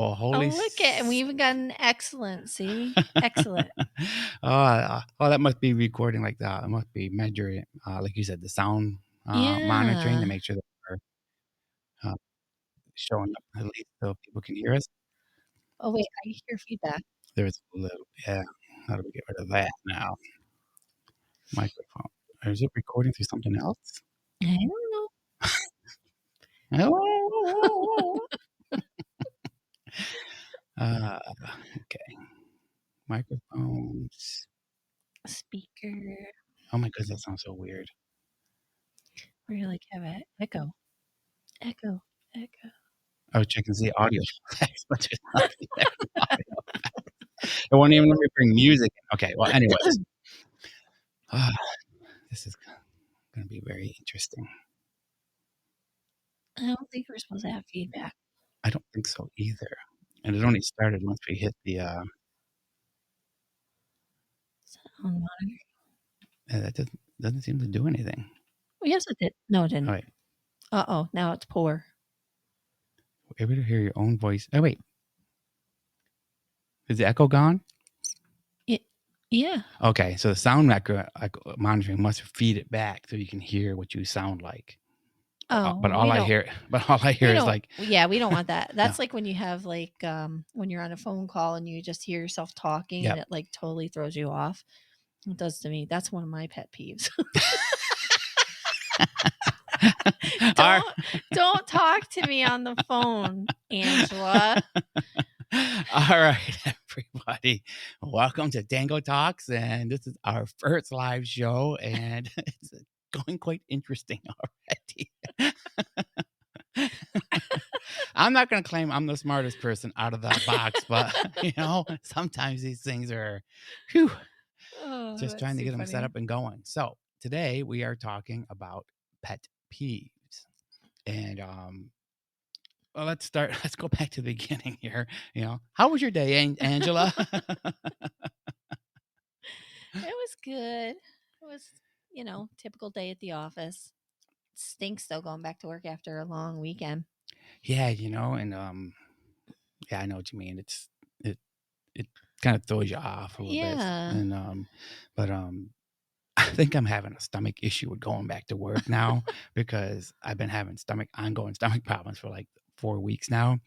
Oh, Oh, holy look at, and we even got an excellent. See, excellent. that must be recording like that. It must be measuring, like you said, the sound monitoring to Yeah. make sure that we're uh, showing up at least so people can hear us. Oh wait, I hear feedback. There's a little, yeah. How do we get rid of that now? Microphone. Or is it recording through something else? I don't know. Oh, uh, okay. Microphones. Speaker. Oh my goodness, that sounds so weird. We're like have an echo, echo, echo. I was checking to see audio effects, but there's nothing there. Audio. It won't even let me bring music in. Okay, well, anyways. This is going to be very interesting. I don't think we're supposed to have feedback. I don't think so either. And it only started once we hit the, Sound monitor. that doesn't seem to do anything. Oh, yes, it did. No, it All didn't. right. Uh-oh, now it's poor. We're able to hear your own voice. Oh, wait. Is the echo gone? Yeah. Okay, so the sound monitoring must feed it back so you can hear what you sound like. Oh, But all we I don't. hear is like, Yeah, we don't want that. no. That's like when you have like when you're on a phone call and you just hear yourself talking and Yep. it like totally throws you off. It does to me. That's one of my pet peeves. Our- Don't talk to me on the phone, Angela. All right, everybody. Welcome to Tango Talks. And this is our first live show, and it's going quite interesting already. I'm not going to claim I'm the smartest person out of that box, but, sometimes these things are just trying to get them set up and going. So today we are talking about pet peeves. And well, let's go back to the beginning here. How was your day, Angela? It was good. It was, typical day at the office. Stinks though going back to work after a long weekend. Yeah, and yeah, I know what you mean. It kind of throws you off a little bit. Yeah. And but I think I'm having a stomach issue with going back to work now because I've been having ongoing stomach problems for like 4 weeks now.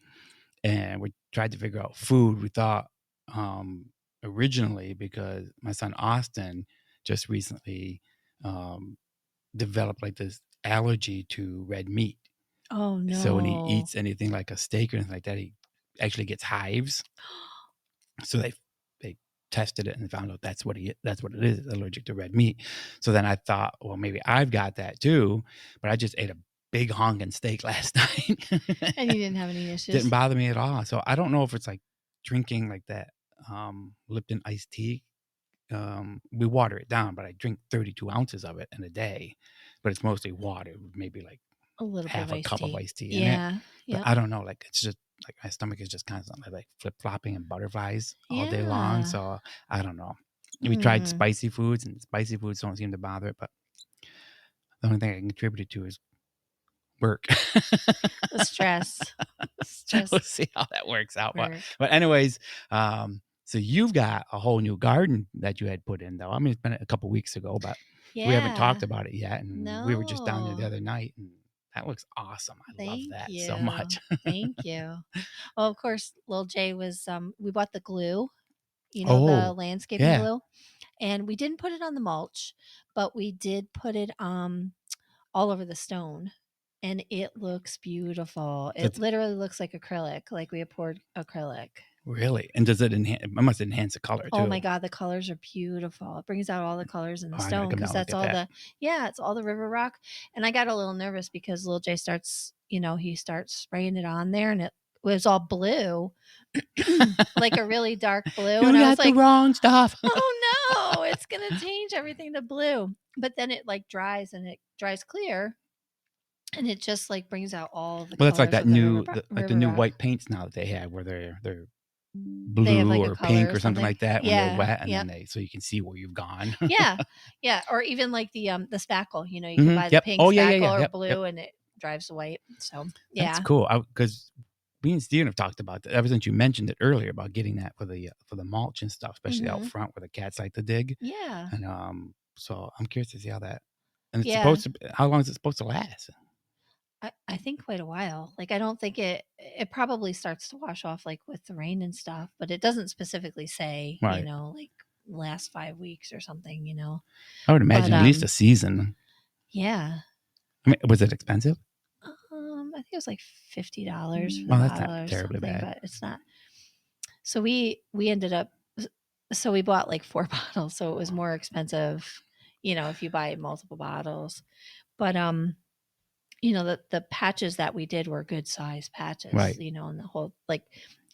And we tried to figure out food. We thought originally, because my son Austin just recently developed like this allergy to red meat. Oh no. So when he eats anything like a steak or anything like that, he actually gets hives. So they tested it and found out that's what it is, allergic to red meat. So then I thought, well, maybe I've got that too, but I just ate a big honking steak last night. And you didn't have any issues? Didn't bother me at all. So I don't know if it's like drinking like that Lipton iced tea. We water it down, but I drink 32 ounces of it in a day, but it's mostly water, maybe like a little half bit a of cup tea. of iced tea in it. Yeah. But Yeah. I don't know, like it's just like my stomach is just constantly like flip-flopping and butterflies all day long. Yeah. So I don't know. We tried spicy foods, and spicy foods don't seem to bother it, but the only thing I can contribute it to is work. The stress. We'll see how that works out. Work. But anyways, so you've got a whole new garden that you had put in, though. I mean, it's been a couple weeks ago, but we haven't talked about it yet. And we were just down there the other night, and that looks awesome. I love that so much. Thank you. Well, of course, little Jay was we bought the glue, the Oh, landscaping yeah. glue, and we didn't put it on the mulch, but we did put it all over the stone, and it looks beautiful. It literally looks like acrylic, like we had poured acrylic. Really? And does it must enhance the color too? Oh my God, the colors are beautiful. It brings out all the colors in the stone because that's all it's all the river rock. And I got a little nervous because little Jay starts spraying it on there, and it was all blue, like a really dark blue. You and I got was like, the wrong stuff. oh no, it's gonna change everything to blue. But then it like dries, and it dries clear. And it just like brings out all the colors. Well, that's like that new the new rock. white paints now that they have, where they're They have blue like or pink or something like that when they're wet, and Yep. then so you can see where you've gone. Yeah. Or even like the spackle. You can buy the Yep. pink Oh, yeah, spackle or Yep, blue, yep. and it drives white. So yeah, That's cool. Because me and Steven have talked about that ever since you mentioned it earlier about getting that for the mulch and stuff, especially out front where the cats like to dig. Yeah. And so I'm curious to see how that. And it's Yeah. supposed to. How long is it supposed to last? I think quite a while. Like, I don't think it probably starts to wash off like with the rain and stuff, but it doesn't specifically say, you Right. know, like last 5 weeks or something, you know. I would imagine But at least a season. yeah. I mean, was it expensive? I think it was like $50 for the Well, that's bottle not or terribly something, bad. but it's not. So we ended up, so we bought like 4 bottles, so it was more expensive, you know, if you buy multiple bottles. But you know, the patches that we did were good size patches, Right. you know, and the whole, like,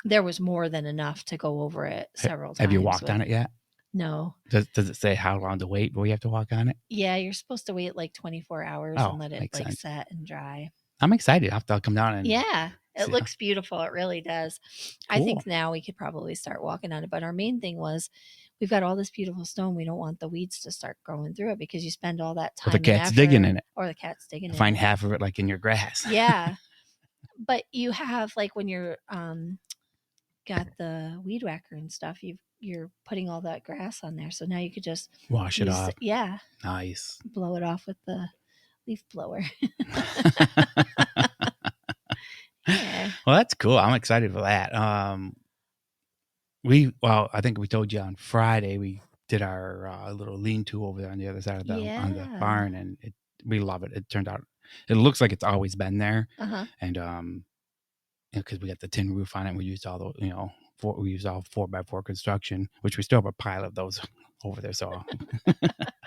there was more than enough to go over it several times. Have you walked on it yet? No. Does it say how long to wait before you have to walk on it? Yeah, you're supposed to wait like 24 hours and let it like sense. set and dry. I'm excited. I'll come down and yeah, it looks beautiful. It really does. Cool. I think now we could probably start walking on it. But our main thing was, we've got all this beautiful stone. We don't want the weeds to start growing through it because you spend all that time. Or the cat's digging in it. Or the cat's digging in it. Find half of it like in your grass. Yeah. But you have, like, when you're got the weed whacker and stuff, you're putting all that grass on there. So now you could just wash it off. Yeah. Nice. Blow it off with the leaf blower. Yeah. Well, that's cool. I'm excited for that. I think we told you on Friday we did our little lean-to over there on the other side of on the barn, and we love it. It turned out, it looks like it's always been there. And because we got the tin roof on it, and we used all the we used all 4x4 construction, which we still have a pile of those over there. So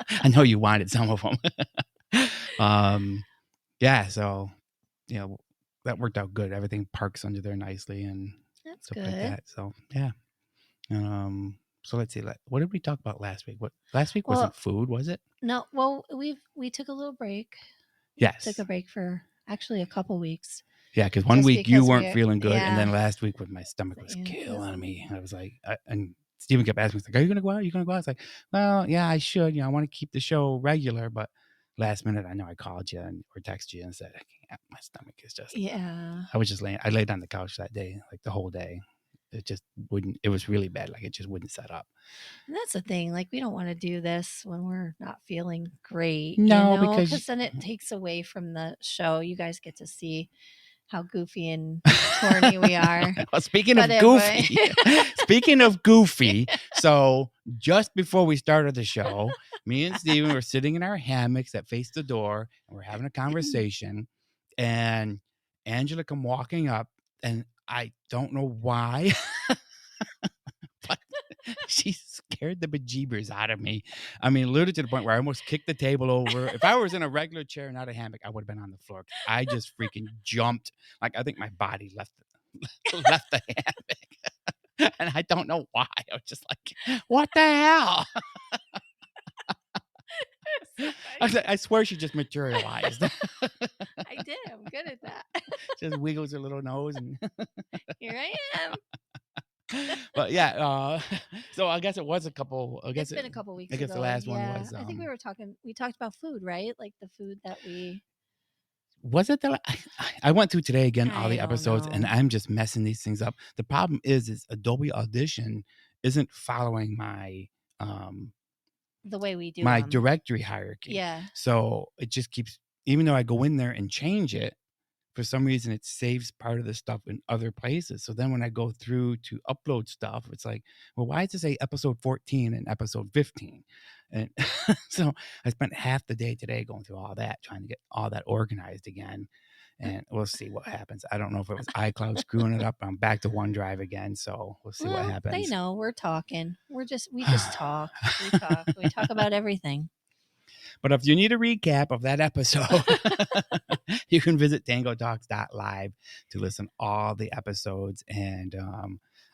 I know you wanted some of them. Yeah, so that worked out good. Everything parks under there nicely and that's stuff good. like that. So yeah. So let's see. What did we talk about last week? Last week wasn't food, was it? No. Well, we took a little break. Yes. Took a break for actually a couple weeks. Yeah, because one week you weren't feeling good, and then last week when my stomach was killing me, I was like, and Steven kept asking me, like, "Are you gonna go out? Are you gonna go out?" I was like, "Well, yeah, I should. I want to keep the show regular, but." Last minute, I know I called you or texted you and said, my stomach is just. Yeah. I was just I laid on the couch that day, like the whole day. It just wouldn't. It was really bad. Like it just wouldn't set up. And that's the thing. Like, we don't want to do this when we're not feeling great. No, because then it takes away from the show. You guys get to see how goofy and corny we are. Well, speaking of goofy, so just before we started the show, me and Steven were sitting in our hammocks that face the door, and we're having a conversation, and Angela come walking up, and I don't know why, but she scared the bejeebers out of me. I mean, literally to the point where I almost kicked the table over. If I was in a regular chair, not a hammock, I would have been on the floor. I just freaking jumped. Like, I think my body left the hammock. And I don't know why. I was just like, what the hell? I swear she just materialized. I did. I'm good at that. Just wiggles her little nose and here I am. But yeah, so I guess it was a couple. It's been a couple weeks. I guess ago. The last one was. I think we talked about food, right? Like the food that we. Was it I went through today again all the episodes, and I'm just messing these things up. The problem is Adobe Audition isn't following my the way we do my directory hierarchy. Yeah. So it just keeps, even though I go in there and change it, for some reason it saves part of the stuff in other places. So then when I go through to upload stuff, it's like, well, why does it say episode 14 and episode 15? And so I spent half the day today going through all that, trying to get all that organized again. And we'll see what happens. I don't know if it was iCloud screwing it up. I'm back to OneDrive again, so we'll see what happens. They know we're talking. We just talk. We talk about everything. But if you need a recap of that episode, you can visit tangotalks.live to listen to all the episodes. And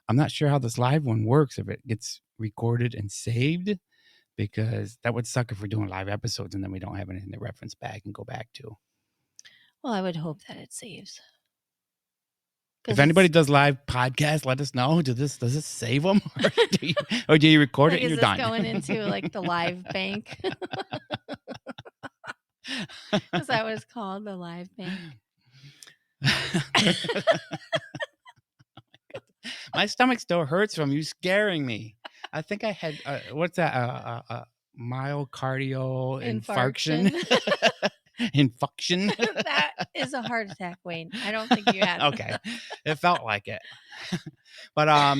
I'm not sure how this live one works, if it gets recorded and saved, because that would suck if we're doing live episodes and then we don't have anything to reference back and go back to. Well, I would hope that it saves. If anybody does live podcasts, let us know. Does this save them, or do you record it and you're done? Going into like the live bank. Is that what it's called, the live bank? My stomach still hurts from you scaring me. I think I had what's that? Myocardial infarction. Infuction. That is a heart attack, Wayne. I don't think you had. Okay, it felt like it. But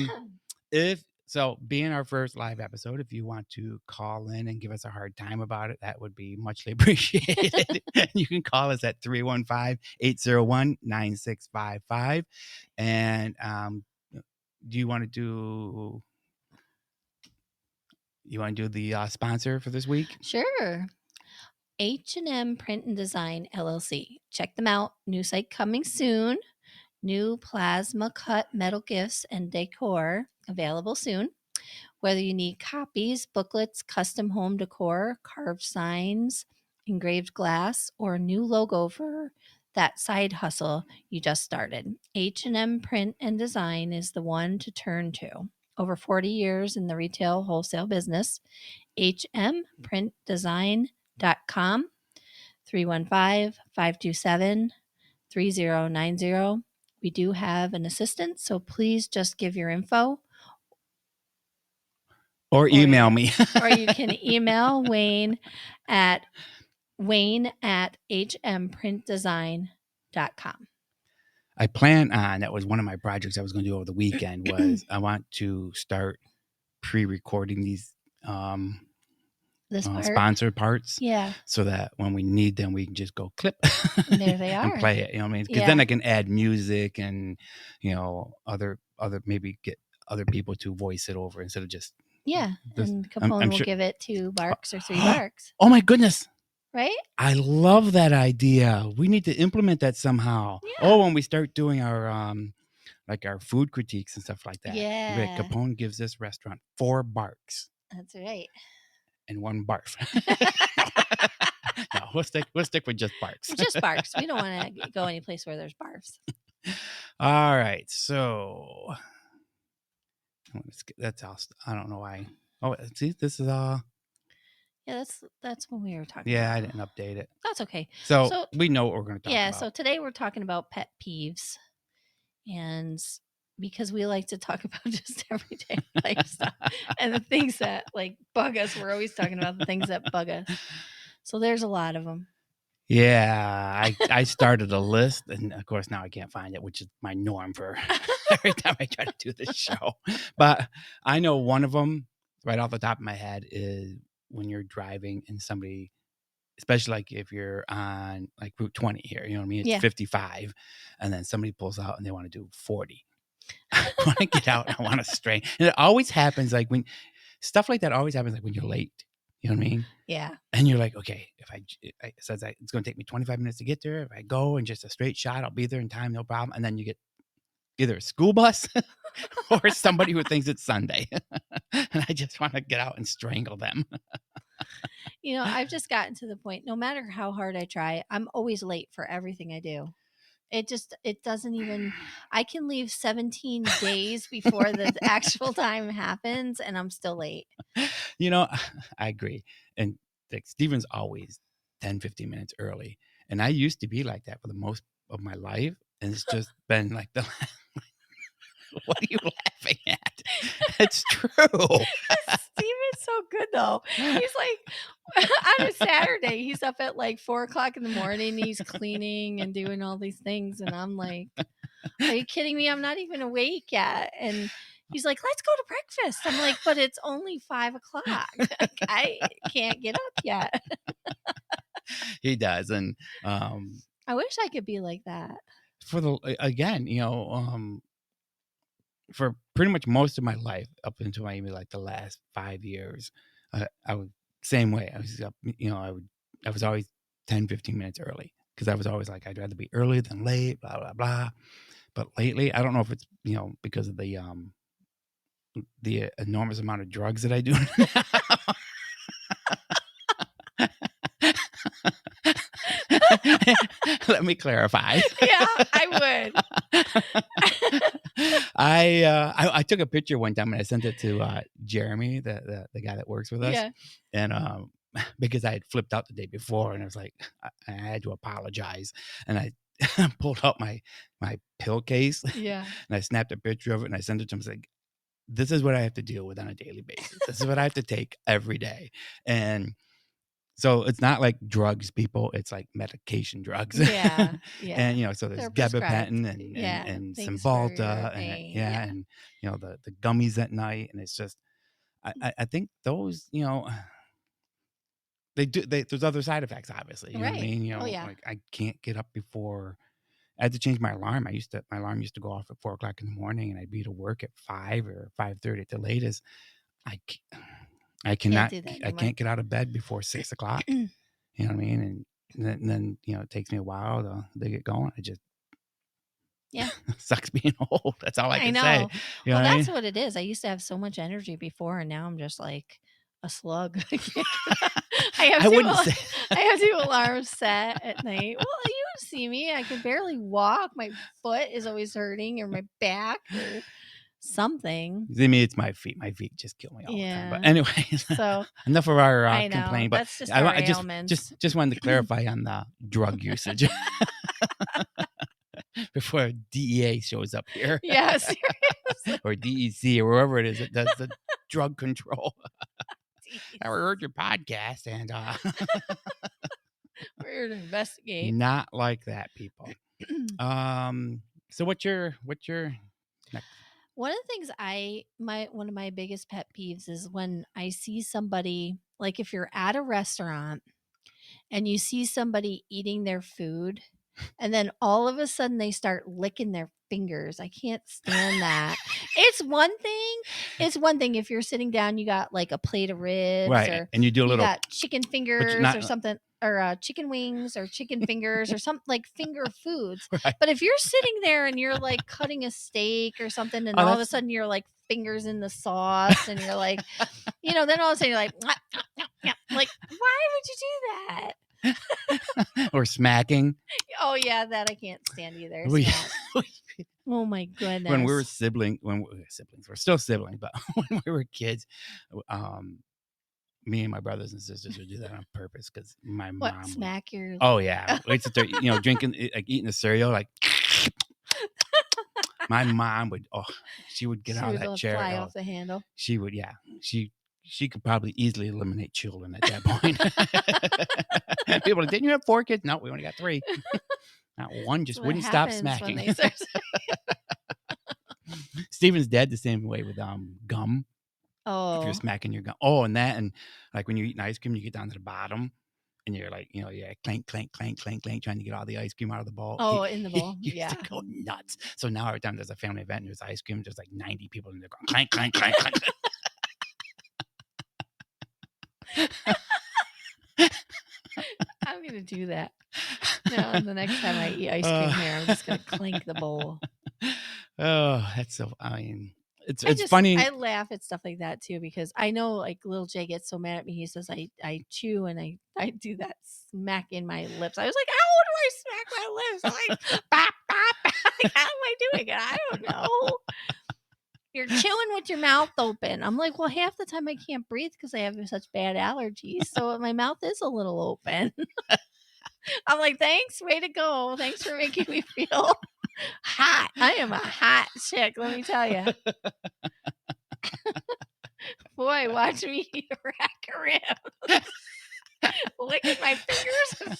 if so, being our first live episode, if you want to call in and give us a hard time about it, that would be muchly appreciated. You can call us at 315-801-9655. And do you want to do the sponsor for this week? Sure. H&M Print and Design LLC. Check them out. New site coming soon. New plasma cut metal gifts and decor available soon. Whether you need copies, booklets, custom home decor, carved signs, engraved glass, or a new logo for that side hustle you just started, H&M Print and Design is the one to turn to. Over 40 years in the retail wholesale business, hmprintdesign.com, 315-527-3090. We do have an assistant, so please just give your info. Or email me. Or you can email Wayne at hmprintdesign.com. I plan on, that was one of my projects I was going to do over the weekend, was I want to start pre-recording these sponsored parts. Yeah. So that when we need them, we can just go clip. There they are. And play it. You know what I mean? Because then I can add music and, other maybe get other people to voice it over instead of just. Yeah. And Capone will give it 2 barks or 3 barks. Oh my goodness. Right? I love that idea. We need to implement that somehow. Yeah. Oh, when we start doing our like our food critiques and stuff like that. Yeah. Capone gives this restaurant 4 barks. That's right. And 1 barf. No, we'll stick with just barks. Just barks. We don't want to go any place where there's barfs. All right. So that's all. I don't know why. Oh, see, this is Yeah, that's when we were talking. Yeah, I didn't update it. That's okay. So we know what we're going to talk about. Yeah, so today we're talking about pet peeves. And because we like to talk about just everyday life stuff and the things that bug us, we're always talking about the things that bug us. So there's a lot of them. Yeah, I started a list, and of course now I can't find it, which is my norm for every time I try to do this show. But I know one of them right off the top of my head is when you're driving and somebody, especially like if you're on like Route 20 here, you know what I mean? It's 55, and then somebody pulls out and they want to do 40. I want to get out and I want to strain. And it always happens when stuff like that always happens when you're late. You know what I mean? Yeah. And you're like, okay, if it says it's going to take me 25 minutes to get there. If I go and just a straight shot, I'll be there in time, no problem. And then you get either a school bus or somebody who thinks it's Sunday. And I just want to get out and strangle them. I've just gotten to the point, no matter how hard I try, I'm always late for everything I do. It doesn't even, I can leave 17 days before the actual time happens and I'm still late. I agree. And Steven's always 10, 15 minutes early. And I used to be like that for the most of my life. And it's just been like what are you laughing at? It's true. Steven's so good though. He's on a Saturday, he's up at 4:00 in the morning. He's cleaning and doing all these things. And I'm like, are you kidding me? I'm not even awake yet. And he's like, let's go to breakfast. I'm like, but it's only 5:00. I can't get up yet. He does. And I wish I could be like that. For pretty much most of my life, up until maybe the last 5 years, I was same way. I was up, I was always 10, 15 minutes early because I was always like, I'd rather be early than late, blah, blah, blah. But lately, I don't know if it's, because of the enormous amount of drugs that I do Let me clarify. Yeah, I would. I took a picture one time and I sent it to Jeremy, the guy that works with us. Yeah. And because I had flipped out the day before and I was like, I had to apologize. And pulled out my pill case Yeah. and I snapped a picture of it and I sent it to him. I was like, this is what I have to deal with on a daily basis. This is what I have to take every day. And so it's not like drugs, people. It's like medication drugs. Yeah. Yeah. And so there's They're prescribed. gabapentin and and Yeah. and Things for your Cymbalta and pain. yeah, Yeah. and the gummies at night. And it's just I think those, there's other side effects, obviously. You know what I Right. mean? Oh, yeah. Like I can't get up before I had to change my alarm. My alarm used to go off at 4 o'clock in the morning and I'd be to work at 5 or 5:30 at the latest. I c- I Can't cannot do that I anymore. can't get out of bed before 6 o'clock. You know what I mean? And then it takes me a while to get going. I just Yeah. sucks being old. That's all I I can say. know. You know Well, what I that's mean? what it is. I used to have so much energy before, and now I'm just like a slug. I can't get up. I have I 2 wouldn't say I have 2 alarms set at night. Well, you see me. I can barely walk. My foot is always hurting or my back or something. I mean, it's my feet. My feet just kill me all the time. But Yeah. anyways, So, enough of our I know. complaint. But That's just our I just ailments. wanted to clarify on the drug usage before DEA shows up here Yeah, seriously. or DEC or wherever it is that does the drug control. I Jeez. heard your podcast and We're here to investigate. not like that, people. So what's your next? One of the things one of my biggest pet peeves is when I see somebody, like if you're at a restaurant and you see somebody eating their food and then all of a sudden they start licking their fingers. I can't stand that. It's one thing if you're sitting down, you got like a plate of ribs Right, or and you do a you little, got chicken but you're fingers or not something or chicken wings or chicken fingers or something like finger foods. right. But if you're sitting there and you're like cutting a steak or something and Oh, all of a that's sudden you're like fingers in the sauce and you're like, then all of a sudden you're like, like, why would you do that? or smacking. Oh yeah, that I can't stand either. We, Smack. Oh my when we were goodness. siblings, we're still siblings, but when we were kids, um, me and my brothers and sisters would do that on purpose because my What, mom would. smack your Oh yeah, we'd sit there, drinking, like eating the cereal, like my mom would. Oh, she would get she out of would that chair. fly Oh, off the handle. she would. Yeah, she could probably easily eliminate children at that point. People, didn't you have 4 kids? No, we only got 3. Not one just That's what wouldn't stop happens when smacking. they start Steven's dad the same way with gum. If you're Oh. smacking your gum. Oh, and like when you're eating ice cream, you get down to the bottom and you're like, clank, clank, clank, clank, clank, trying to get all the ice cream out of the bowl. Oh, in the bowl. He used Yeah. to go nuts. So now every time there's a family event and there's ice cream, there's like 90 people in there going clank, clank, clank, clank. I'm gonna do that. No, the next time I eat ice cream here, I'm just gonna clank the bowl. Oh, that's so. I mean, it's funny. I laugh at stuff like that too because I know like little Jay gets so mad at me. He says I chew and I do that smack in my lips. I was like, how do I smack my lips? I'm like, bop, bop, bop. Like, how am I doing it? I don't know. You're chewing with your mouth open. I'm like, well, half the time I can't breathe because I have such bad allergies. So my mouth is a little open. I'm like, thanks, way to go. Thanks for making me feel hot. I am a hot chick, let me tell you. Boy, watch me rack a rib. Licking my fingers and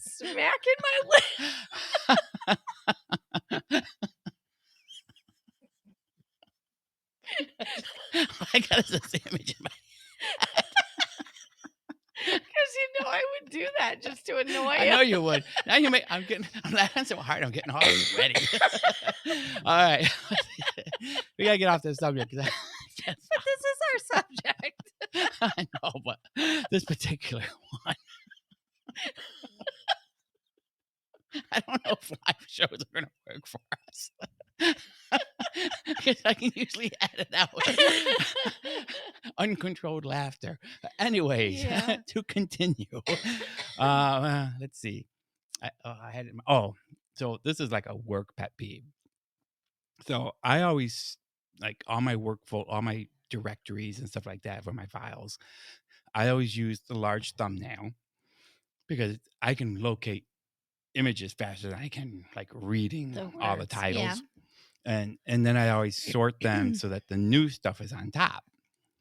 smacking my lips. I got this image in my head. Because I would do that just to annoy I you. know you would. Now I'm laughing so hard. I'm getting all ready. All right, we gotta get off this subject. But this is our subject. I know, but this particular one, I don't know if live shows are gonna work for us. Because I can usually edit out uncontrolled laughter. Anyways, Yeah. to continue. Let's see. I had it. So this is like a work pet peeve. So I always like all my directories and stuff like that for my files. I always use the large thumbnail because I can locate images faster than I can like reading The all the words. Yeah. titles. And then I always sort them so that the new stuff is on top.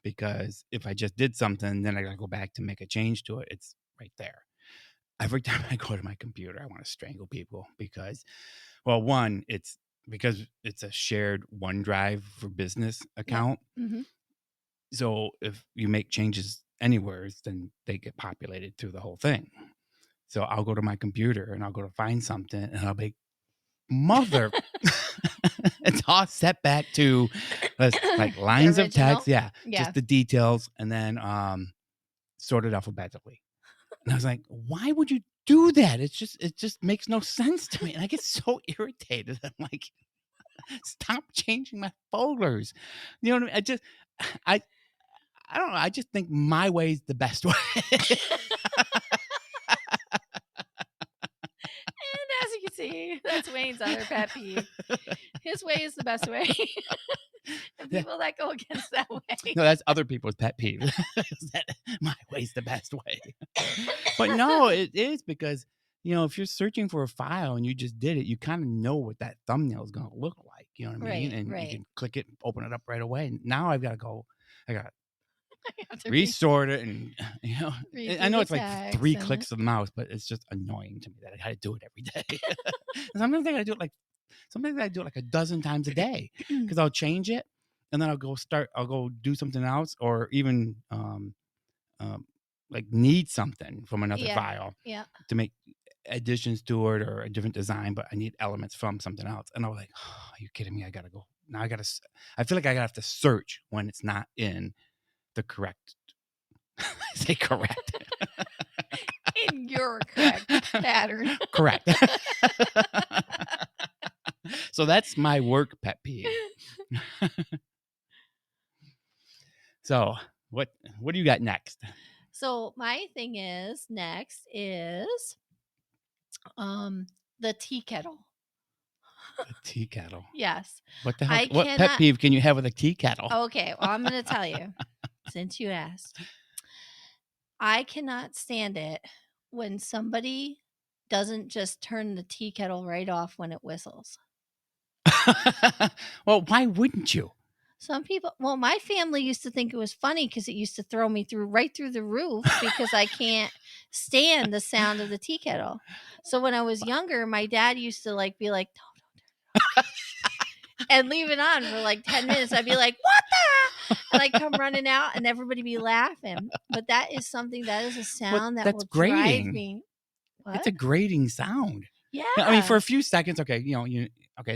Because if I just did something, then I gotta go back to make a change to it. It's right there. Every time I go to my computer, I want to strangle people because, well, one, it's because it's a shared OneDrive for business Yep. account. Mm-hmm. So if you make changes anywhere, then they get populated through the whole thing. So I'll go to my computer and I'll go to find something and I'll be mother. It's all set back to like The lines of text. original. Yeah. Yeah. Just the details and then sorted alphabetically. And I was like, why would you do that? It just makes no sense to me. And I get so irritated. I'm like, stop changing my folders. You know what I mean? I I don't know. I just think my way is the best way. And as you can see, that's Wayne's other pet peeve. His way is the best way. And people that go against that way. No, that's other people's pet peeve. That my way's the best way. But no, it is because, if you're searching for a file and you just did it, you kind of know what that thumbnail is going to look like. You know what I mean? Right, And you right. can click it, open it up right away. And now I got to have to resort it. And, read I through know the it's like text 3 and clicks of the mouse, but it's just annoying to me that I got to do it every day. Sometimes I got to do it like a dozen times a day because I'll change it and then I'll go do something else or even like need something from another Yeah. file Yeah. to make additions to it or a different design, but I need elements from something else. And I was like, oh, are you kidding me? I got to go. Now I feel like I got to have to search when it's not in the correct. I say correct. In your correct pattern. Correct. So that's my work pet peeve. So what do you got next? So my thing is next is the tea kettle. The tea kettle. Yes. What the hell? What pet peeve can you have with a tea kettle? Okay, well, I'm going to tell you since you asked. I cannot stand it when somebody doesn't just turn the tea kettle right off when it whistles. Well, why wouldn't you? Some people, well, my family used to think it was funny because it used to throw me right through the roof because I can't stand the sound of the tea kettle. So when I was younger, my dad used to be like, don't and leave it on for like 10 minutes. I'd be like, what the? And I'd come running out and everybody be laughing. But that is a sound that will drive me. What? It's a grating sound. Yeah. I mean, for a few seconds, okay, the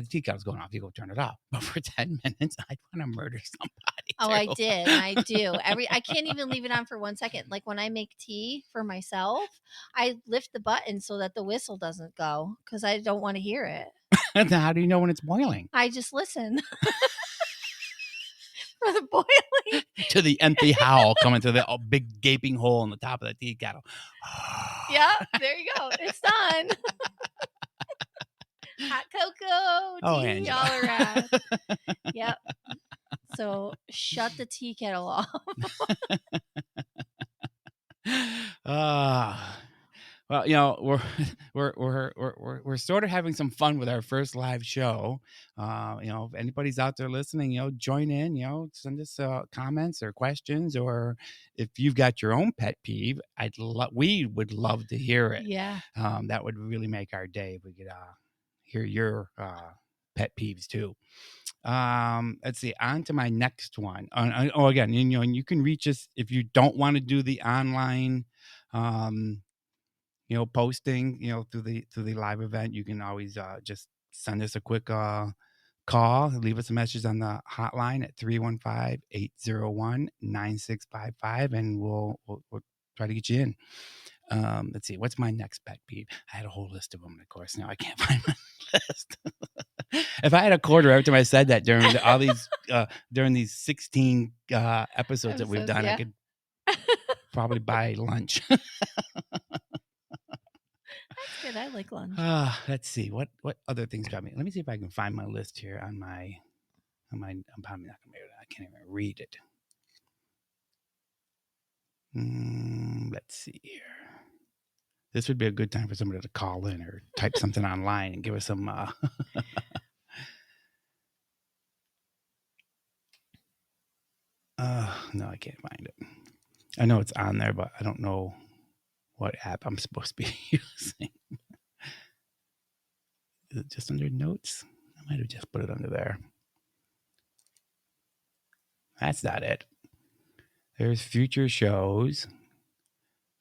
tea kettle's going off, you go turn it off. But for 10 minutes, I'd want to murder somebody. Oh, I did. I do. I can't even leave it on for 1 second. Like when I make tea for myself, I lift the button so that the whistle doesn't go because I don't want to hear it. And how do you know when it's boiling? I just listen for the boiling. To the empty howl coming through the big gaping hole in the top of the tea kettle. Yeah, there you go. It's done. Hot cocoa, tea all around. Yep. So shut the tea kettle off. Well, we're sort of having some fun with our first live show. If anybody's out there listening, join in. Send us comments or questions, or if you've got your own pet peeve, we would love to hear it. Yeah. That would really make our day if we could hear your pet peeves too. Let's see. On to my next one. Again, and you can reach us if you don't want to do the online. Posting, through the live event. You can always just send us a quick call, leave us a message on the hotline at 315-801-9655, and we'll try to get you in. Let's see, what's my next pet peeve? I had a whole list of them, and of course now I can't find my list. If I had a quarter every time I said that during these 16 episodes that we've done, yeah. I could probably buy lunch. That's good. I like lunch. Let's see what other things got me. Let me see if I can find my list here on my. I'm probably not gonna be able to. I can't even read it. Let's see here. This would be a good time for somebody to call in or type something online and give us some. No, I can't find it. I know it's on there, but I don't know what app I'm supposed to be using. Is it just under notes? I might have just put it under there. That's not it. There's future shows.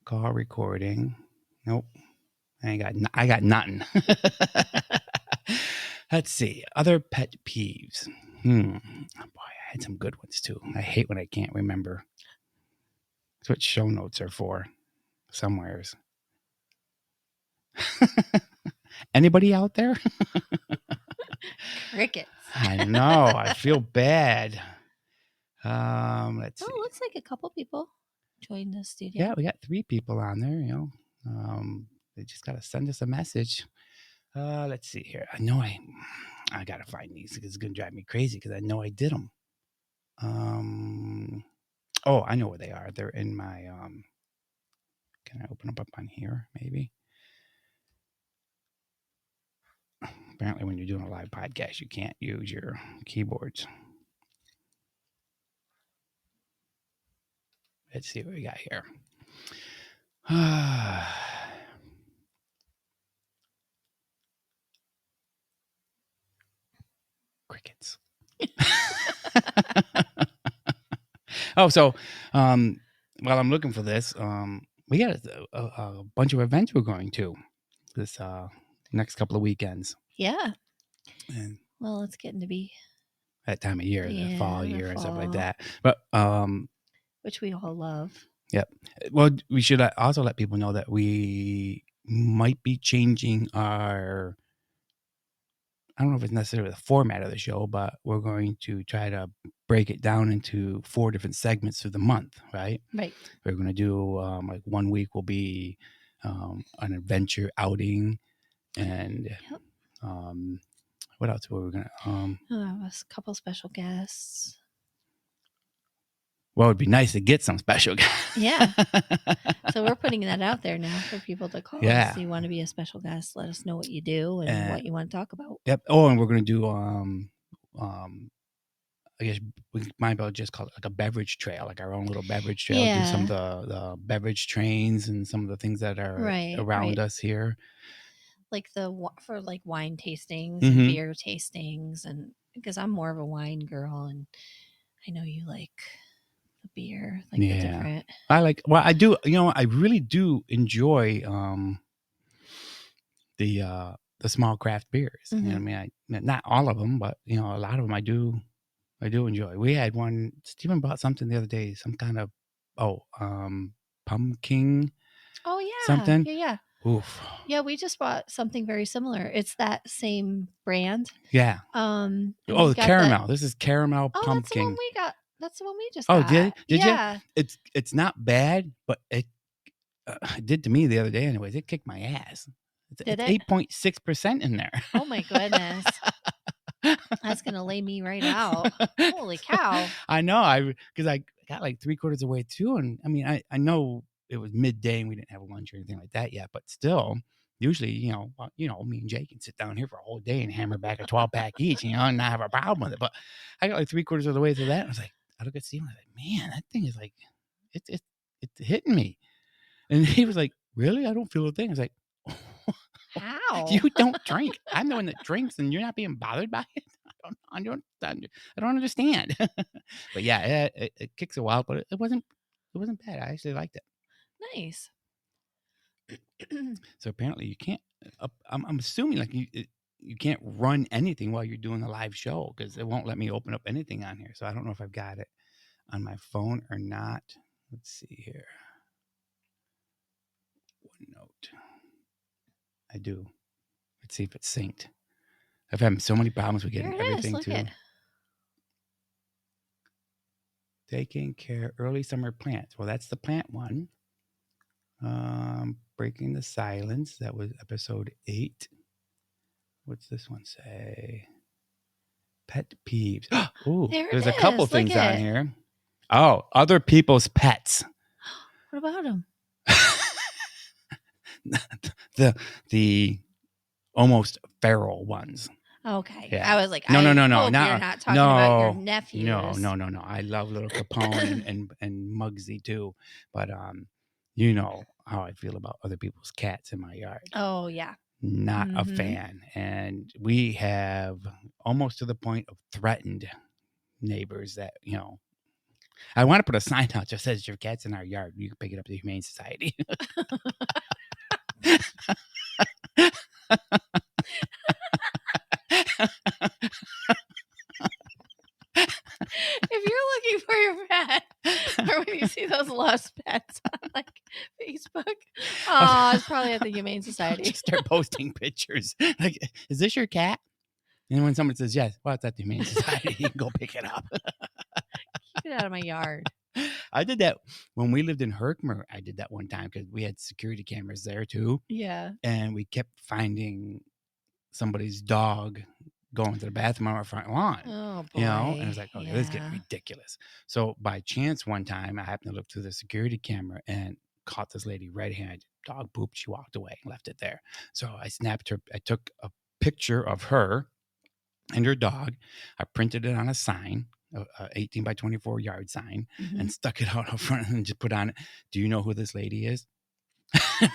Call recording. Nope. I got nothing. Let's see. Other pet peeves. Boy, I had some good ones too. I hate when I can't remember. That's what show notes are for. Somewheres. Anybody out there? Crickets. I know. I feel bad. Let's see. Oh, looks like a couple people joined the studio. Yeah, we got 3 people on there. They just got to send us a message. Let's see here. I know I got to find these because it's going to drive me crazy because I know I did them. Oh, I know where they are. They're in my, can I open up on here maybe? Apparently when you're doing a live podcast, you can't use your keyboards. Let's see what we got here. Crickets. Oh, so while I'm looking for this, we got a bunch of events we're going to this next couple of weekends. Yeah. And well, it's getting to be that time of year, the fall year and stuff like that. But which we all love. Yep. Well, we should also let people know that we might be changing our, I don't know if it's necessarily the format of the show, but we're going to try to break it down into 4 different segments through the month, right? Right. We're going to do like 1 week will be an adventure outing, and yep. What else were we going to? A couple special guests. Well, it'd be nice to get some special guests. Yeah. So we're putting that out there now for people to call us. Do you want to be a special guest? Let us know what you do and what you want to talk about. Yep. Oh, and we're going to do I guess we might as well just call it like a beverage trail, like our own little beverage trail. Yeah. Do some of the beverage trains and some of the things that are around us here. Like for wine tastings and beer tastings, and because I'm more of a wine girl, and I know you like the beer, the different. I do. I really do enjoy the small craft beers. Mm-hmm. You know what I mean? Not all of them, but a lot of them I do enjoy. We had one. Stephen bought something the other day, some kind of pumpkin. Oh yeah, something. Yeah. Oof. Yeah, we just bought something very similar. It's that same brand. Yeah. The caramel. This is caramel pumpkin. That's the one we got. That's the one we just got. Did you? It's not bad, but it did to me the other day. Anyways, it kicked my ass. It's 8.6% in there. Oh my goodness. That's gonna lay me right out. Holy cow! I know. Because I got like 3/4 of the way through, and I mean, I know it was midday and we didn't have lunch or anything like that yet, but still, usually, me and Jay can sit down here for a whole day and hammer back a 12-pack each, and not have a problem with it. But I got like 3/4 of the way through that, and I was like, I look at Steve, and I was like, man, that thing is like, it's hitting me. And he was like, really? I don't feel a thing. I was like, how? You don't drink. I'm the one that drinks, and you're not being bothered by it. I don't understand. But yeah, it kicks a while, but it wasn't bad. I actually liked it. Nice. So apparently you can't. I'm assuming like you can't run anything while you're doing a live show because it won't let me open up anything on here. So I don't know if I've got it on my phone or not. Let's see here. OneNote. I do. Let's see if it's synced. I've had so many problems with getting everything to. Taking care early summer plants. Well, that's the plant one. Breaking the silence. That was episode 8. What's this one say? Pet peeves. Oh, there's a couple things on here. Oh, other people's pets. What about them? the almost feral ones. Okay. Yeah. I was like, No, I you're not talking about your nephews. No. I love little Capone and Muggsy too, but you know how I feel about other people's cats in my yard. Oh yeah. Not a fan, and we have almost to the point of threatened neighbors that I want to put a sign out that says your cat's in our yard. You can pick it up to the Humane Society. If you're looking for your pet, or when you see those lost pets on like Facebook, it's probably at the Humane Society. Just start posting pictures. Like, is this your cat? And when somebody says yes, well, it's at the Humane Society. You can go pick it up. Keep it out of my yard. I did that when we lived in Herkimer. I did that one time because we had security cameras there too. Yeah. And we kept finding somebody's dog going to the bathroom on our front lawn. Oh boy. And it was like, okay, this is getting ridiculous. So by chance, one time I happened to look through the security camera and caught this lady red-handed. Dog pooped. She walked away and left it there. So I snapped her. I took a picture of her and her dog. I printed it on a sign, a 18 by 24 yard sign, and stuck it out front and just put on it. Do you know who this lady is?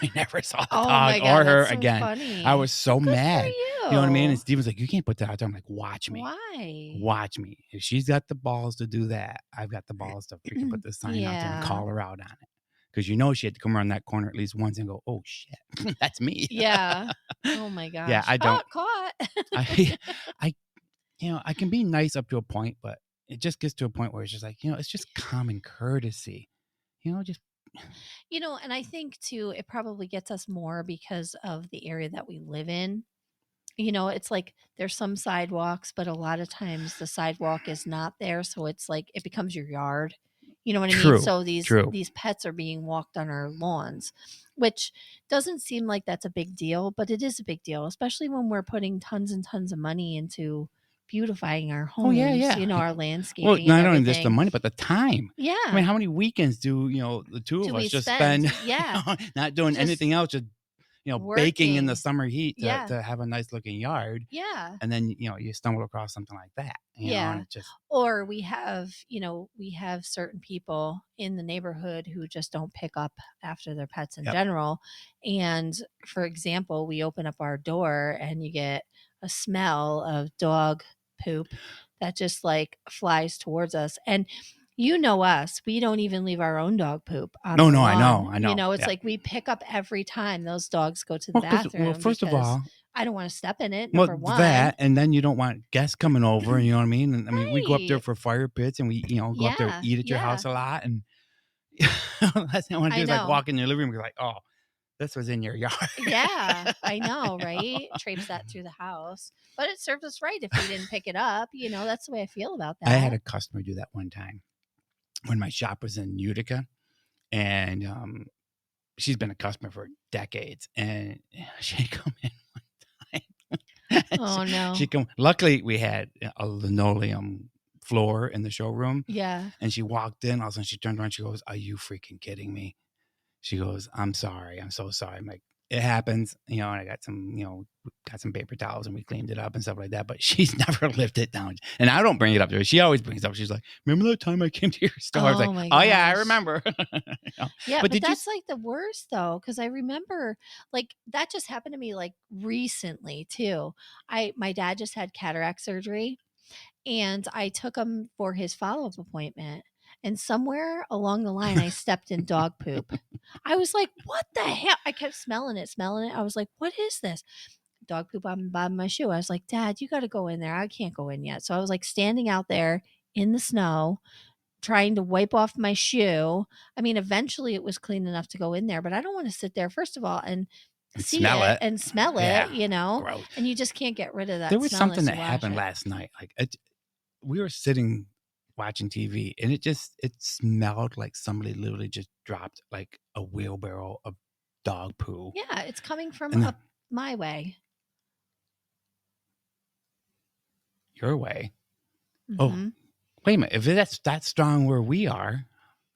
We never saw the dog or her again. Funny. I was so mad. You know what I mean? And Steve was like, you can't put that out there. I'm like, watch me. Why? Watch me. If she's got the balls to do that, I've got the balls to freaking put the sign out there and call her out on it. Because she had to come around that corner at least once and go, oh shit, that's me. Yeah. Oh my gosh. Yeah, I don't. Caught. I can be nice up to a point, but it just gets to a point where it's just like, it's just common courtesy. Just. And I think too, it probably gets us more because of the area that we live in. It's like there's some sidewalks, but a lot of times the sidewalk is not there. So it's like it becomes your yard. You know what I mean? So these pets are being walked on our lawns, which doesn't seem like that's a big deal, but it is a big deal, especially when we're putting tons and tons of money into beautifying our homes. Oh, yeah. Our landscaping. Well, not only just the money, but the time. Yeah. I mean, how many weekends do the two of us just spend not doing anything else, just baking in the summer heat to have a nice looking yard. Yeah. And then, you stumble across something like that. And it just... Or we have certain people in the neighborhood who just don't pick up after their pets in general. And for example, we open up our door and you get a smell of dog poop that just like flies towards us. And us, we don't even leave our own dog poop on the lawn. I know. It's like we pick up every time those dogs go to the bathroom. Well, first of all, I don't want to step in it. Number one. That, and then you don't want guests coming over. You know what I mean? And I mean, we go up there for fire pits, and we go up there and eat at your house a lot. And last thing I want to do is like walk in your living room and be like, oh, this was in your yard. Yeah, I know, right? Traipse that through the house. But it served us right if we didn't pick it up. That's the way I feel about that. I had a customer do that one time when my shop was in Utica. And she's been a customer for decades. And she'd come in one time. Oh, no. Luckily, we had a linoleum floor in the showroom. Yeah. And she walked in. All of a sudden, she turned around. She goes, are you freaking kidding me? She goes, I'm sorry. I'm so sorry. I'm like, it happens, and I got some paper towels and we cleaned it up and stuff like that. But she's never lived it down. And I don't bring it up to her. She always brings it up. She's like, remember that time I came to your store? I was like, oh yeah, I remember. Yeah, but that's like the worst though. Cause I remember like that just happened to me like recently too. My dad just had cataract surgery and I took him for his follow-up appointment. And somewhere along the line, I stepped in dog poop. I was like, what the hell? I kept smelling it. I was like, what is this? Dog poop on the bottom of my shoe. I was like, Dad, you got to go in there. I can't go in yet. So I was like standing out there in the snow, trying to wipe off my shoe. I mean, eventually it was clean enough to go in there, but I don't want to sit there, first of all, and see smell it and smell it, gross. And you just can't get rid of that. There was something that happened last night. Like we were sitting watching TV and it smelled like somebody literally just dropped like a wheelbarrow of dog poo. Yeah, it's coming from up my way. Your way? Mm-hmm. Oh, wait a minute. If that's that strong where we are,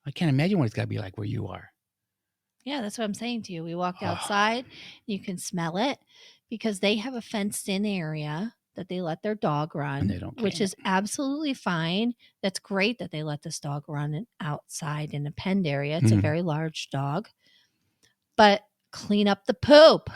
I can't imagine what it's got to be like where you are. Yeah, that's what I'm saying to you. We walked Oh, outside, you can smell it because they have a fenced in area that they let their dog and run, they don't which clean it. is absolutely fine. That's great that they let this dog run outside in a penned area. It's a very large dog. But clean up the poop.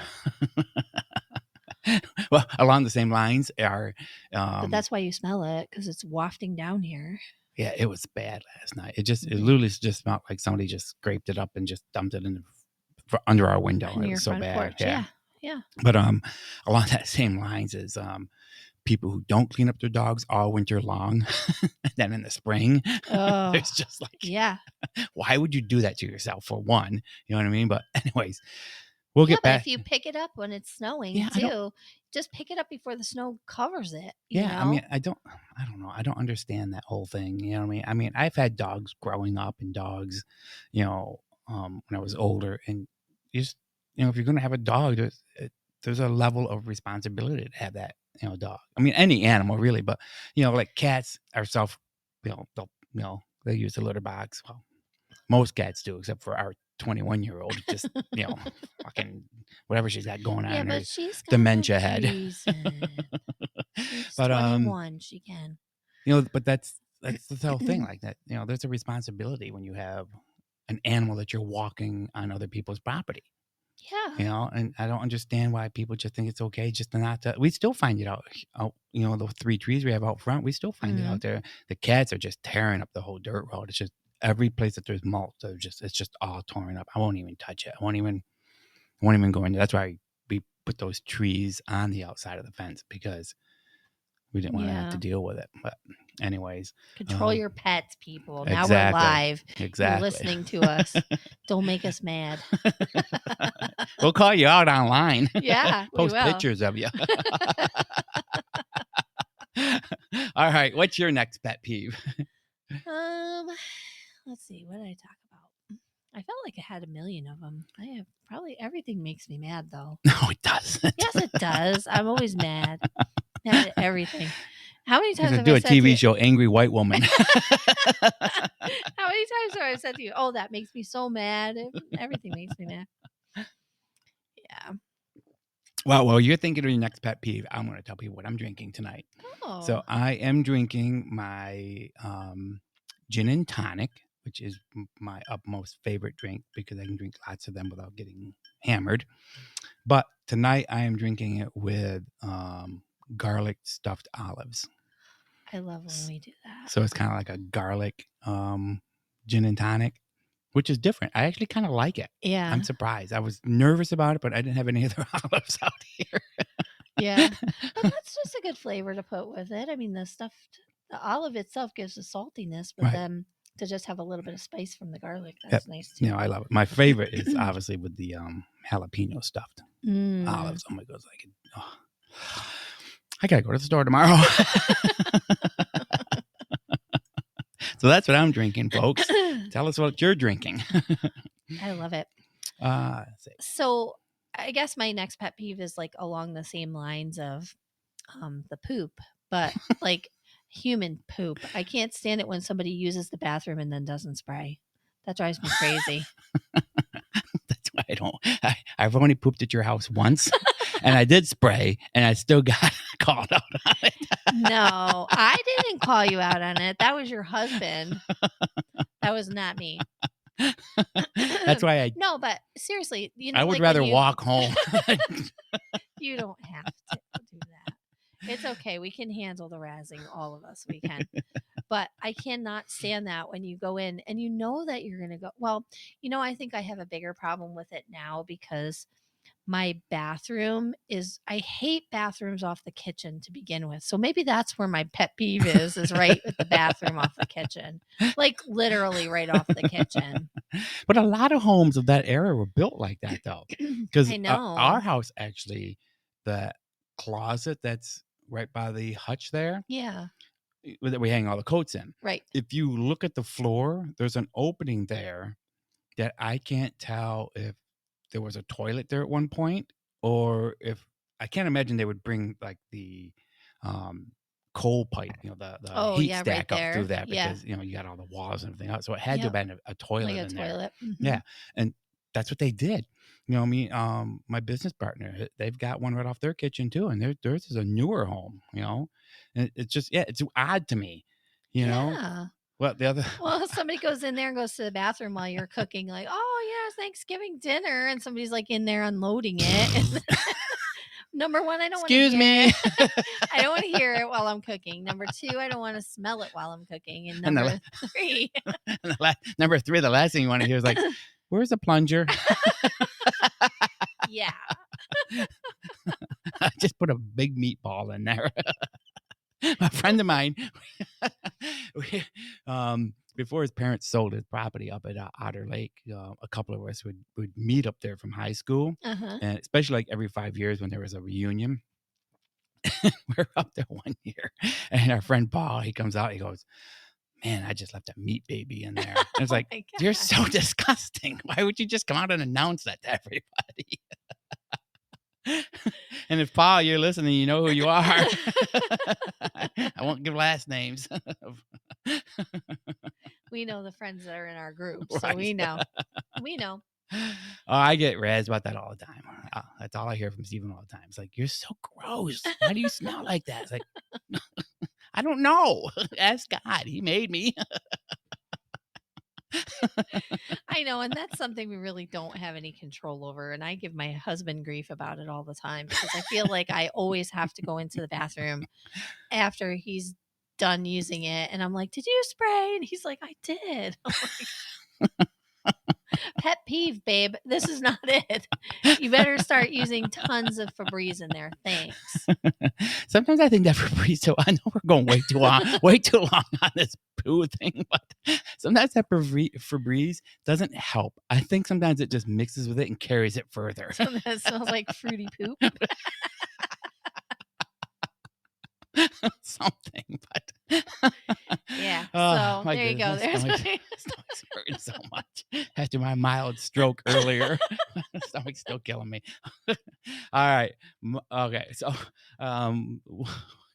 Well, along the same lines are But that's why you smell it, because it's wafting down here. yeah, it was bad last night. It literally just smelled like somebody just scraped it up and just dumped it in under our window. On It your was so front bad. porch. Yeah. But along that same lines is people who don't clean up their dogs all winter long. And then in the spring, Oh, there's just like, yeah. why would you do that to yourself, for one? You know what I mean? But anyways, we'll Yeah, get but back. if you pick it up when it's snowing Yeah, too, just pick it up before the snow covers it, you yeah, I know? mean, I don't know. I don't understand that whole thing. You know what I mean? I mean, I've had dogs growing up and dogs, when I was older, and you just, if you're going to have a dog, there's a level of responsibility to have that, dog. I mean, any animal really, but like cats are they use the litter box. Well, most cats do, except for our 21-year-old, just fucking whatever she's got going on Yeah, in her but she's got dementia a head. reason. She's But 21. She can. but that's the whole thing. Like that, there's a responsibility when you have an animal that you're walking on other people's property. Yeah. And I don't understand why people just think it's okay just to not to. We still find it out. The 3 trees we have out front, we still find it out there. The cats are just tearing up the whole dirt road. It's just every place that there's mulch, it's just all torn up. I won't even touch it. I won't even go in there. That's why we put those trees on the outside of the fence, because we didn't want to have to deal with it. But anyways, control your pets, people. Now exactly, we're live. exactly. You're listening to us. Don't make us mad. We'll call you out online. Yeah, Post we will. pictures of you. All right, what's your next pet peeve? Let's see. What did I talk about? I felt like I had a million of them. I have probably everything makes me mad though. No, it doesn't. Yes, it does. I'm always mad. Mad at everything. How many times You're have gonna I do a said TV show, Angry White Woman? How many times have I said to you, "Oh, that makes me so mad"? Everything makes me mad. Yeah. Well, you're thinking of your next pet peeve. I'm going to tell people what I'm drinking tonight. Oh. So I am drinking my gin and tonic, which is my utmost favorite drink because I can drink lots of them without getting hammered. But tonight I am drinking it with garlic stuffed olives. I love when we do that. So it's kind of like a garlic gin and tonic, which is different. I actually kind of like it. Yeah. I'm surprised. I was nervous about it, but I didn't have any other olives out here. Yeah. But that's just a good flavor to put with it. I mean, the olive itself gives a saltiness, but then to just have a little bit of spice from the garlic, that's nice too. I love it. My favorite is obviously with the jalapeno stuffed olives. Oh my God. I got to go to the store tomorrow. So that's what I'm drinking, folks. Tell us what you're drinking. I love it. So I guess my next pet peeve is like along the same lines of the poop, but like human poop. I can't stand it when somebody uses the bathroom and then doesn't spray. That drives me crazy. That's why I've only pooped at your house once, and I did spray, and I still got called out on it. No, I didn't call you out on it. That was your husband. That was not me. That's why No, but seriously, I would rather walk home. You don't have to do that. It's okay. We can handle the razzing. All of us, we can. But I cannot stand that when you go in and you know that you're going to go. Well, I think I have a bigger problem with it now because my bathroom I hate bathrooms off the kitchen to begin with. So maybe that's where my pet peeve is right with the bathroom off the kitchen. Like literally right off the kitchen. But a lot of homes of that era were built like that though. Because our house actually, the closet that's right by the hutch there. Yeah. That we hang all the coats in. Right. If you look at the floor, there's an opening there that I can't tell if there was a toilet there at one point, or if I can't imagine they would bring like the coal pipe, the heat stack up through that because you got all the walls and everything else. So it had to have been a toilet like in there. Mm-hmm. Yeah, and that's what they did. You know, my business partner, they've got one right off their kitchen too, and theirs is a newer home. You know, and it's just it's odd to me. You know, Yeah. what the other? Well, somebody goes in there and goes to the bathroom while you're cooking, like, "Oh, yeah, Thanksgiving dinner," and somebody's, like, in there unloading it, and number 1, I don't wanna Excuse hear me. it. I don't wanna hear it while I'm cooking. Number 2, I don't wanna smell it while I'm cooking, and And number 3 number 3, the last thing you want to hear is like, "Where's the plunger?" Yeah. I just put a big meatball in there. A friend of mine, we, before his parents sold his property up at Otter Lake, a couple of us would meet up there from high school, Uh-huh. and especially like every 5 years when there was a reunion. We're up there one year, and our friend Paul, he comes out, he goes, "Man, I just left a meat baby in there." And it's Oh like, my "You're god. so disgusting. Why would you just come out and announce that to everybody?" And if Paul, you're listening, you know who you are. I won't give last names. We know the friends that are in our group, so Right. we know. We know. Oh, I get razzed about that all the time. That's all I hear from Steven all the time. It's like, "You're so gross. Why do you smell like that?" It's like, "I don't know. Ask God. He made me." I know, and that's something we really don't have any control over, and I give my husband grief about it all the time because I feel like I always have to go into the bathroom after he's done using it, and I'm like, "Did you spray?" And he's like, "I did." I'm like, "Pet peeve, babe. This is not it. You better start using tons of Febreze in there. Thanks." Sometimes I think that Febreze, so I know we're going way too long on this poo thing, but sometimes that Febreze doesn't help. I think sometimes it just mixes with it and carries it further. So that smells like fruity poop. Something, but Yeah. oh So my there you go. goodness, There's my stomach's hurting so much after my mild stroke earlier. Stomach's still killing me. All right, okay, so um,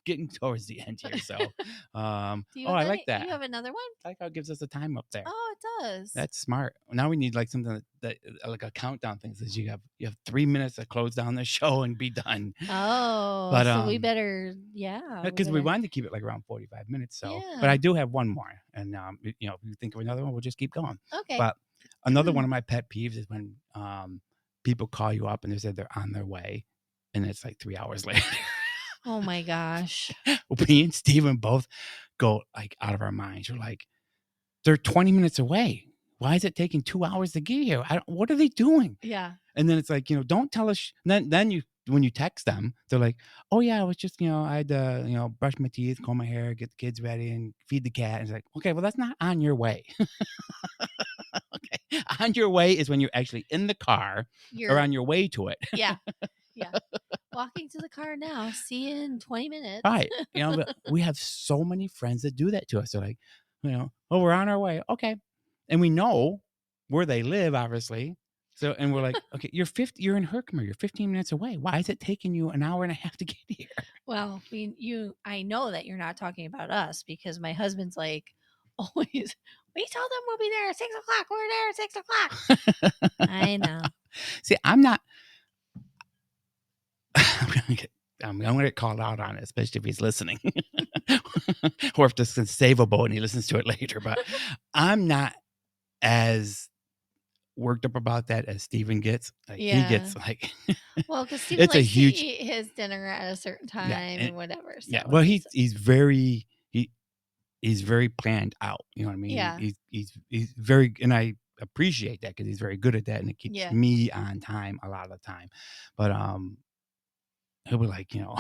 getting towards the end here. So, Do you oh, have I like any? that. You have another one? I like how it gives us a time up there. Oh, it does. That's smart. Now we need like something that like a countdown thing says you have 3 minutes to close down the show and be done. Oh, But so we better, yeah, we because we better. wanted to keep it like around 45 minutes. So, but Yeah. I do have one more, and you know, if you think of another one, we'll just keep going. Okay. But another one of my pet peeves is when people call you up and they said they're on their way, and it's like 3 hours later. Oh my gosh. Me and Steven both go like out of our minds. We're like, they're 20 minutes away. Why is it taking 2 hours to get here? What are they doing? Yeah. And then it's like, you know, don't tell us. Then you, when you text them, they're like, "Oh yeah, I was just, you know, I had to, you know, brush my teeth, comb my hair, get the kids ready, and feed the cat." And it's like, okay, well, that's not on your way. Okay, on your way is when you're actually in the car or You're, on your way to it. yeah. Yeah. Walking to the car now. See you in 20 minutes. Right. You know, but we have so many friends that do that to us. They're like, you know, "Oh, we're on our way." Okay. And we know where they live, obviously. So, and we're like, okay, you're in Herkimer, you're 15 minutes away. Why is it taking you an hour and a half to get here? Well, I know that you're not talking about us because my husband's like, always, we told them we'll be there at 6 o'clock. We're there at 6 o'clock. I know. See, I'm not, I'm gonna get called out on it, especially if he's listening. Or if this is savable and he listens to it later. But I'm not as worked up about that as Steven gets. Like he Yeah. gets like Well, because Steven it's a likes to huge eat his dinner at a certain time yeah, and whatever. So yeah. Well, he's, he's very planned out. You know what I mean? yeah. He's very, and I appreciate that because he's very good at that, and it keeps Yeah. me on time a lot of the time. But he'll be like, you know,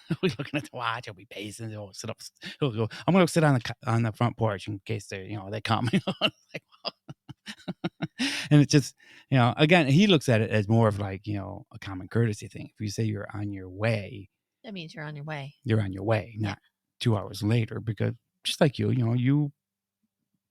he'll be looking at the watch. He'll be pacing. He'll sit up. He'll go, "I'm gonna sit on the front porch in case they, you know, they come." You know, like, and it's just, you know, again, he looks at it as more of like, you know, a common courtesy thing. If you say you're on your way, That means you're on your way. you're on your way, Yeah. not 2 hours later. Because just like you know, you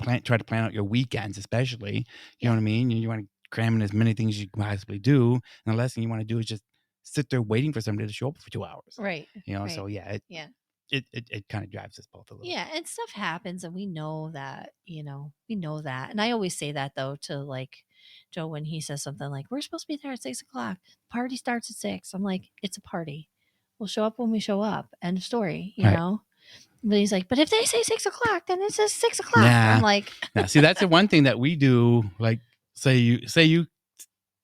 try to plan out your weekends, especially. You know what I mean? You want to cram in as many things as you can possibly do, and the last thing you want to do is just sit there waiting for somebody to show up for 2 hours. Right. You know, Right. so yeah, Yeah. it kind of drives us both a little. Yeah. And stuff happens, and we know that, we know that. And I always say that though to like Joe when he says something like, "We're supposed to be there at 6:00. Party starts at 6." I'm like, "It's a party. We'll show up when we show up. End of story." You know. But he's like, "But if they say 6:00, then it says 6:00." I'm like, now see, that's the one thing that we do. Like, say you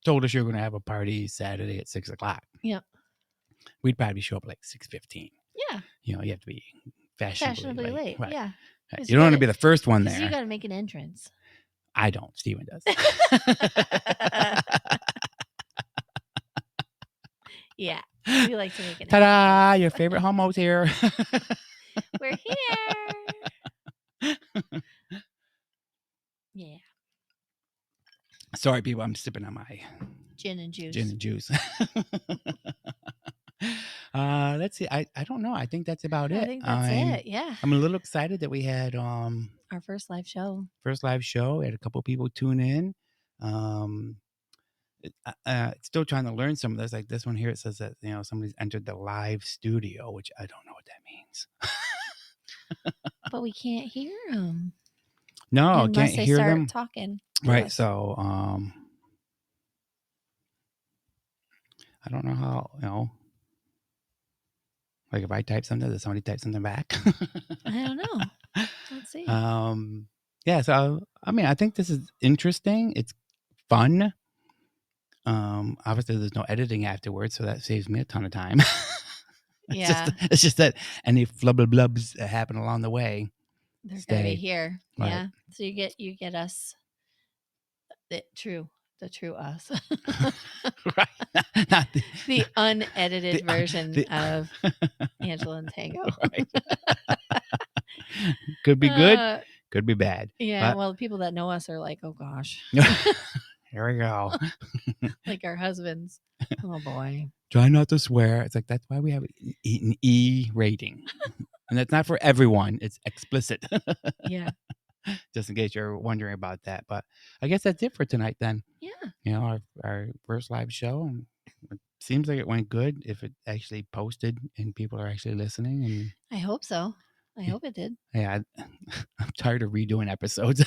told us you're going to have a party Saturday at 6:00. Yeah. We'd probably show up like 6:15. Yeah. You know, you have to be fashionably late. Right. Yeah. You don't want to be the first one there. You got to make an entrance. I don't. Steven does. Yeah. We like to make an Ta-da! Your favorite homo's here. We're here. Yeah. Sorry, people. I'm sipping on my gin and juice. Let's see. I don't know. I think that's about it. I think that's it. Yeah. I'm a little excited that we had our first live show. We had a couple people tune in. Still trying to learn some of this. Like this one here, it says that somebody's entered the live studio, which I don't know what that means. But we can't hear them. No, can't hear them. Unless they start talking. Right. So I don't know how, like if I type something, does somebody type something back? I don't know. Let's see. Yeah. So, I mean, I think this is interesting. It's fun. Obviously there's no editing afterwards, so that saves me a ton of time. It's just that any flubber blubs that happen along the way. They're going to be here. Right. Yeah. So you get us the true us. Right. Not the unedited version of Angela and Tango. Right. Could be good, could be bad. Yeah, well, the people that know us are like, "Oh gosh." Here we go. Like our husbands. Oh boy. Try not to swear. It's like that's why we have an E rating. And that's not for everyone. It's explicit. Yeah. Just in case you're wondering about that. But I guess that's it for tonight then. Yeah. Our first live show. And it seems like it went good if it actually posted and people are actually listening. And I hope so. I hope it did. Yeah. I'm tired of redoing episodes.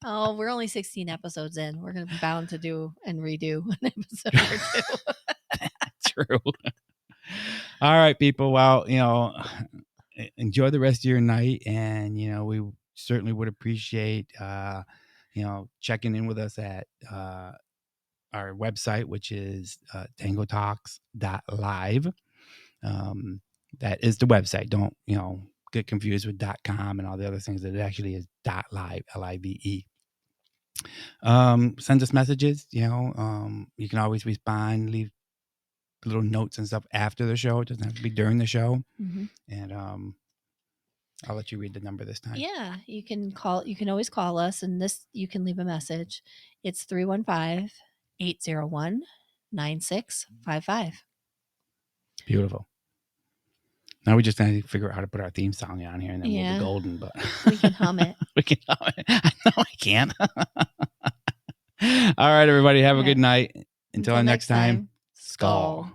Oh, we're only 16 episodes in. We're going to be bound to do and redo an episode or two. True. All right, people. Well, enjoy the rest of your night. And, we certainly would appreciate, checking in with us at our website, which is tangotalks.live. That is the website. Don't, get confused with .com and all the other things. That it actually is .live, LIVE. Send us messages. You can always respond, leave little notes and stuff after the show. It doesn't have to be during the show. Mm-hmm. And I'll let you read the number this time. Yeah, you can always call us, and you can leave a message. It's 315-801-9655. Beautiful. Now we just need to figure out how to put our theme song on here, and then we'll be golden. But we can hum it. I know I can. All right, everybody. Have a good night. Until next time. Skull.